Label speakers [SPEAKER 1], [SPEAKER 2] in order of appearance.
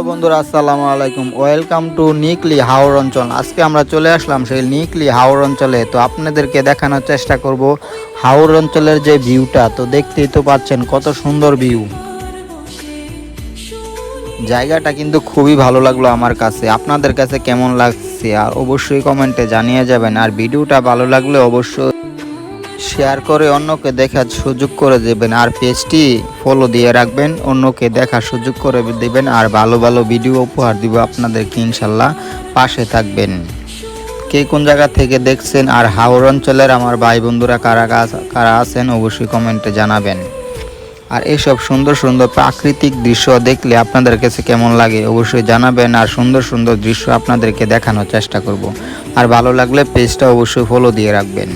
[SPEAKER 1] বন্ধুরা আসসালামু আলাইকুম, ওয়েলকাম টু নিকলি হাওর অঞ্চল। আজকে আমরা চলে আসলাম সেই নিকলি হাওর অঞ্চলে। তো আপনাদেরকে দেখানোর চেষ্টা করব হাওর অঞ্চলের যে ভিউটা। তো দেখতেই তো পাচ্ছেন কত সুন্দর ভিউ। জায়গাটা কিন্তু খুবই ভালো লাগলো আমার কাছে। আপনাদের কাছে কেমন লাগছে আর অবশ্যই কমেন্টে জানিয়ে যাবেন। আর ভিডিওটা ভালো লাগলে অবশ্যই শেয়ার করে অন্যকে দেখার সুযোগ করে দেবেন। আর পেজটি ফলো দিয়ে রাখবেন, অন্যকে দেখার সুযোগ করে দেবেন। আর ভালো ভালো ভিডিও উপহার দিব আপনাদেরকে, ইনশাল্লাহ পাশে থাকবেন। কে কোন জায়গা থেকে দেখছেন আর হাওর অঞ্চলের আমার ভাই বন্ধুরা কারা কারা আছেন অবশ্যই কমেন্টে জানাবেন। আর এইসব সুন্দর সুন্দর প্রাকৃতিক দৃশ্য দেখলে আপনাদের কাছে কেমন লাগে অবশ্যই জানাবেন। আর সুন্দর সুন্দর দৃশ্য আপনাদেরকে দেখানোর চেষ্টা করব। আর ভালো লাগলে পেজটা অবশ্যই ফলো দিয়ে রাখবেন।